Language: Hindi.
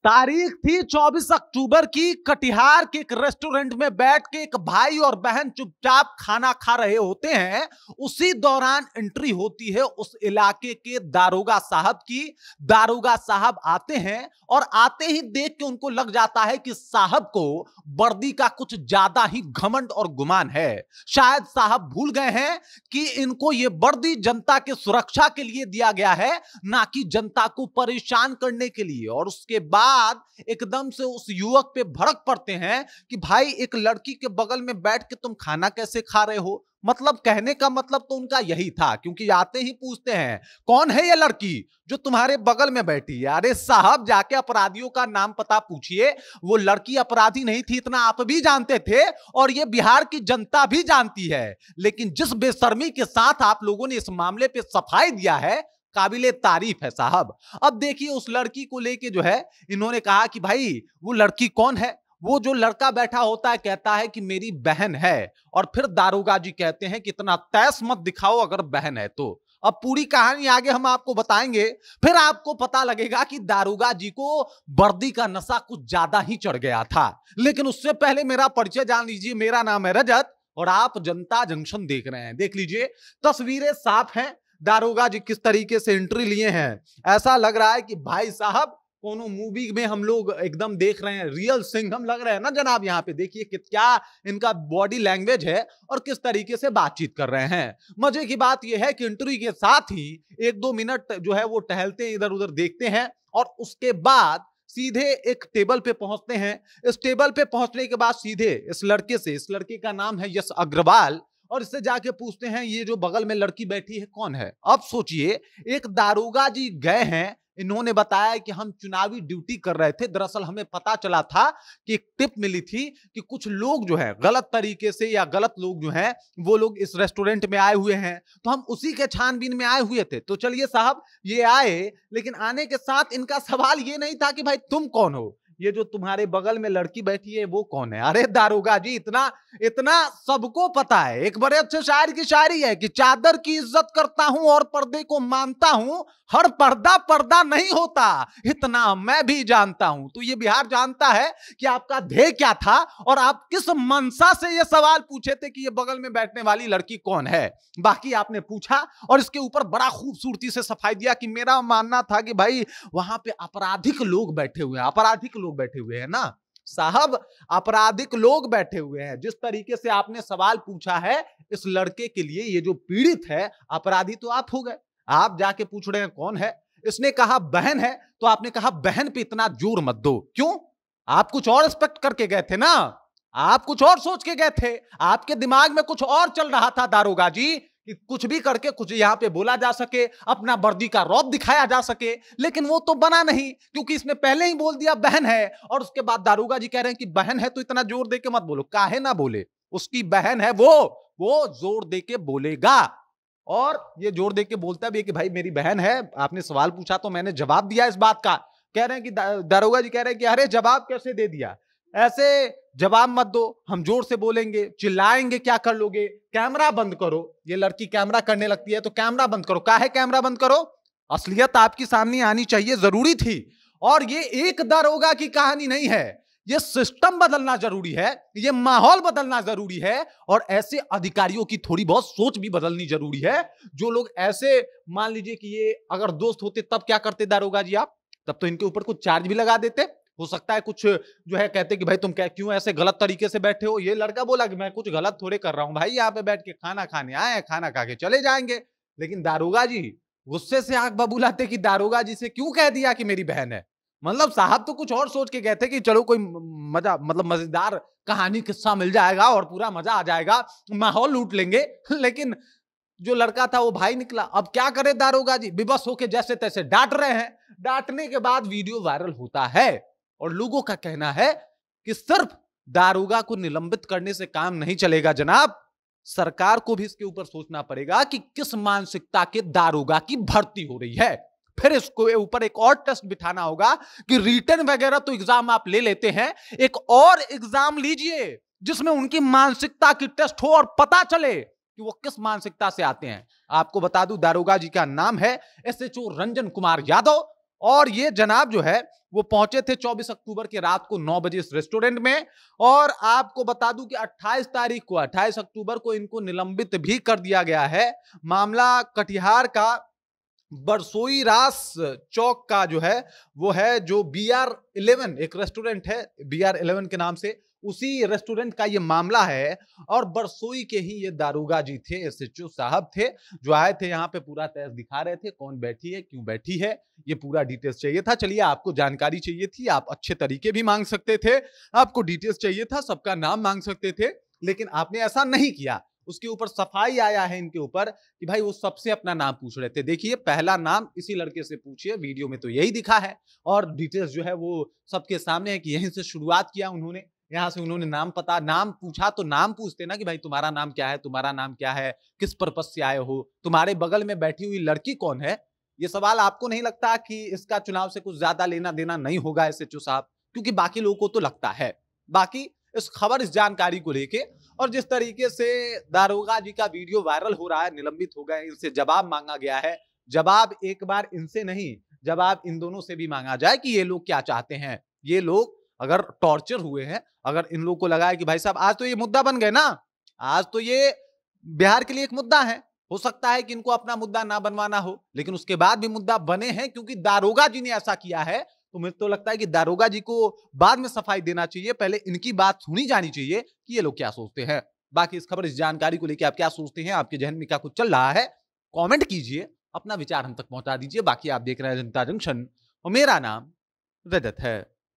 तारीख थी 24 अक्टूबर की। कटिहार के एक रेस्टोरेंट में बैठ के एक भाई और बहन चुपचाप खाना खा रहे होते हैं। उसी दौरान एंट्री होती है उस इलाके के दारोगा साहब की। दारोगा साहब आते हैं और आते ही देख के उनको लग जाता है कि साहब को वर्दी का कुछ ज्यादा ही घमंड और गुमान है। शायद साहब भूल गए हैं कि इनको ये वर्दी जनता की सुरक्षा के लिए दिया गया है, ना कि जनता को परेशान करने के लिए। और उसके बाद एकदम से उस युवक पे भड़क पड़ते हैं कि भाई एक लड़की के बगल में बैठ के तुम खाना कैसे खा रहे हो। मतलब कहने का मतलब तो उनका यही था, क्योंकि आते ही पूछते हैं कौन है ये लड़की जो तुम्हारे बगल में बैठी है। अरे साहब जाके अपराधियों का नाम पता पूछिए। वो लड़की अपराधी नहीं थी, इतना आप भी जानते थे और ये बिहार की जनता भी जानती है। लेकिन जिस बेशर्मी के साथ आप लोगों ने इस मामले पे सफाई दिया है, काबिले तारीफ है साहब। अब देखिए उस लड़की को लेके जो है इन्होंने कहा कि भाई वो लड़की कौन है। वो जो लड़का बैठा होता है कहता है कि मेरी बहन है। और फिर दारोगा जी कहते हैं कि इतना तैस मत दिखाओ अगर बहन है तो। अब पूरी कहानी आगे हम आपको बताएंगे, फिर आपको पता लगेगा कि दारोगा जी को वर्दी का नशा कुछ ज्यादा ही चढ़ गया था। लेकिन उससे पहले मेरा परिचय जान लीजिए। मेरा नाम है रजत और आप जनता जंक्शन देख रहे हैं। देख लीजिए तस्वीरें साफ हैं। दारोगा जी किस तरीके से एंट्री लिए हैं, ऐसा लग रहा है कि भाई साहब कोनो मूवी में हम लोग एकदम देख रहे हैं। रियल सिंघम लग रहे हैं ना जनाब। यहाँ पे देखिए कि क्या इनका बॉडी लैंग्वेज है और किस तरीके से बातचीत कर रहे हैं। मजे की बात यह है कि एंट्री के साथ ही 1-2 मिनट जो है वो टहलते हैं, इधर उधर देखते हैं और उसके बाद सीधे एक टेबल पे पहुंचते हैं। इस टेबल पे पहुंचने के बाद सीधे इस लड़के से, इस लड़के का नाम है यश अग्रवाल, और इससे जाके पूछते हैं ये जो बगल में लड़की बैठी है कौन है। अब सोचिए एक दारोगा जी गए हैं, इन्होंने बताया कि हम चुनावी ड्यूटी कर रहे थे। दरअसल हमें पता चला था कि एक टिप मिली थी कि कुछ लोग जो है गलत तरीके से या गलत लोग जो हैं वो लोग इस रेस्टोरेंट में आए हुए हैं, तो हम उसी के छानबीन में आए हुए थे। तो चलिए साहब ये आए, लेकिन आने के साथ इनका सवाल ये नहीं था कि भाई तुम कौन हो, ये जो तुम्हारे बगल में लड़की बैठी है वो कौन है। अरे दारोगा जी इतना इतना सबको पता है। एक बड़े अच्छे शायर की शायरी है कि चादर की इज्जत करता हूं और पर्दे को मानता हूं, हर पर्दा पर्दा नहीं होता, इतना मैं भी जानता हूं। तो ये बिहार जानता है कि आपका ध्येय क्या था और आप किस मनसा से ये सवाल पूछे थे कि ये बगल में बैठने वाली लड़की कौन है। बाकी आपने पूछा और इसके ऊपर बड़ा खूबसूरती से सफाई दिया कि मेरा मानना था कि भाई वहां पे आपराधिक लोग बैठे हुए हैं। आपराधिक लोग बैठे हुए हैं ना साहब, आपराधिक लोग बैठे हुए हैं। जिस तरीके से आपने सवाल पूछा है इस लड़के के लिए, ये जो पीड़ित है अपराधी तो आप हो गए। आप जाके पूछ रहे हैं कौन है, इसने कहा बहन है, तो आपने कहा बहन पे इतना जोर मत दो। क्यों? आप कुछ और एक्सपेक्ट करके गए थे ना, आप कुछ और सोच के गए थे, आपके दिमाग में कुछ और चल रहा था दारोगा जी कि कुछ भी करके कुछ यहां पे बोला जा सके, अपना वर्दी का रौब दिखाया जा सके। लेकिन वो तो बना नहीं, क्योंकि इसने पहले ही बोल दिया बहन है। और उसके बाद दारोगा जी कह रहे हैं कि बहन है तो इतना जोर दे के मत बोलो। काहे ना बोले, उसकी बहन है वो जोर दे के बोलेगा। और ये जोर दे के बोलता भी है कि भाई मेरी बहन है। आपने सवाल पूछा तो मैंने जवाब दिया इस बात का। कह रहे हैं कि दारोगा जी कह रहे हैं कि अरे जवाब कैसे दे दिया, ऐसे जवाब मत दो, हम जोर से बोलेंगे, चिल्लाएंगे, क्या कर लोगे, कैमरा बंद करो। ये लड़की कैमरा करने लगती है तो कैमरा बंद करो। काहे कैमरा बंद करो? असलियत आपकी सामने आनी चाहिए, जरूरी थी। और ये एक दारोगा की कहानी नहीं है, ये सिस्टम बदलना जरूरी है, ये माहौल बदलना जरूरी है। और ऐसे अधिकारियों की थोड़ी बहुत सोच भी बदलनी जरूरी है। जो लोग ऐसे, मान लीजिए कि ये अगर दोस्त होते तब क्या करते दारोगा जी आप? तब तो इनके ऊपर कुछ चार्ज भी लगा देते। हो सकता है कुछ जो है कहते कि भाई तुम क्या क्यों ऐसे गलत तरीके से बैठे हो। ये लड़का बोला कि मैं कुछ गलत थोड़े कर रहा हूं भाई, यहाँ पे बैठ के खाना खाने आए हैं, खाना खा के चले जाएंगे। लेकिन दारोगा जी गुस्से से आंख बबूलाते कि दारोगा जी से क्यों कह दिया कि मेरी बहन है। मतलब साहब तो कुछ और सोच के गए थे कि चलो कोई मजा, मतलब मजेदार कहानी किस्सा मिल जाएगा और पूरा मजा आ जाएगा, माहौल लूट लेंगे। लेकिन जो लड़का था वो भाई निकला। अब क्या करे दारोगा जी, विवश होके जैसे तैसे डांट रहे हैं। डांटने के बाद वीडियो वायरल होता है और लोगों का कहना है कि सिर्फ दारोगा को निलंबित करने से काम नहीं चलेगा जनाब, सरकार को भी इसके ऊपर सोचना पड़ेगा कि किस मानसिकता के दारोगा की भर्ती हो रही है। फिर इसको ऊपर एक और टेस्ट बिठाना होगा कि रिटर्न वगैरह तो एग्जाम आप ले लेते हैं, एक और एग्जाम लीजिए जिसमें उनकी मानसिकता की टेस्ट हो और पता चले कि वो किस मानसिकता से आते हैं। आपको बता दूं दारोगा जी का नाम है SHO रंजन कुमार यादव और ये जनाब जो है वो पहुंचे थे 24 अक्टूबर की रात को 9 बजे इस रेस्टोरेंट में। और आपको बता दूं कि 28 अक्टूबर को इनको निलंबित भी कर दिया गया है। मामला कटिहार का बरसोई रास चौक का जो है वो है, जो BR11 एक रेस्टोरेंट है BR11 के नाम से, उसी रेस्टोरेंट का ये मामला है। और बरसोई के ही ये दारोगा जी थे, SHO साहब थे, जो आए थे यहाँ पे पूरा तैस दिखा रहे थे कौन बैठी है, क्यों बैठी है, ये पूरा डिटेल्स चाहिए था। चलिए, आपको जानकारी चाहिए थी, आप अच्छे तरीके भी मांग सकते थे, आपको डिटेल्स चाहिए था, सबका नाम मांग सकते थे, लेकिन आपने ऐसा नहीं किया। उसके ऊपर सफाई आया है इनके ऊपर कि भाई वो सबसे अपना नाम पूछ रहे थे। देखिए, पहला नाम इसी लड़के से पूछिए, वीडियो में तो यही दिखा है, और डिटेल्स जो है वो सबके सामने है कि यहीं से शुरुआत किया उन्होंने, यहां से उन्होंने नाम पता, नाम पूछा तो नाम पूछते ना कि भाई तुम्हारा नाम क्या है, तुम्हारा नाम क्या है, किस पर्पज से आए हो, तुम्हारे बगल में बैठी हुई लड़की कौन है। ये सवाल आपको नहीं लगता कि इसका चुनाव से कुछ ज्यादा लेना देना नहीं होगा SHO साहब? क्योंकि बाकी लोगों को तो लगता है। बाकी इस खबर, इस जानकारी को लेके, और जिस तरीके से दारोगा जी का वीडियो वायरल हो रहा है, निलंबित हो गए, इनसे जवाब मांगा गया है। जवाब एक बार इनसे नहीं, जवाब इन दोनों से भी मांगा जाए कि ये लोग क्या चाहते हैं। ये लोग अगर टॉर्चर हुए हैं, अगर इन लोगों को लगा है कि भाई साहब आज तो ये मुद्दा बन गए ना, आज तो ये बिहार के लिए एक मुद्दा है, हो सकता है कि इनको अपना मुद्दा ना बनवाना हो, लेकिन उसके बाद भी मुद्दा बने हैं क्योंकि दारोगा जी ने ऐसा किया है। तो मुझे तो लगता है कि दारोगा जी को बाद में सफाई देना चाहिए, पहले इनकी बात सुनी जानी चाहिए कि ये लोग क्या सोचते हैं। बाकी इस खबर, इस जानकारी को लेकर आप क्या सोचते हैं, आपके जहन में क्या कुछ चल रहा है, कमेंट कीजिए, अपना विचार हम तक पहुंचा दीजिए। बाकी आप देख रहे हैं जनता जंक्शन और मेरा नाम रजत है।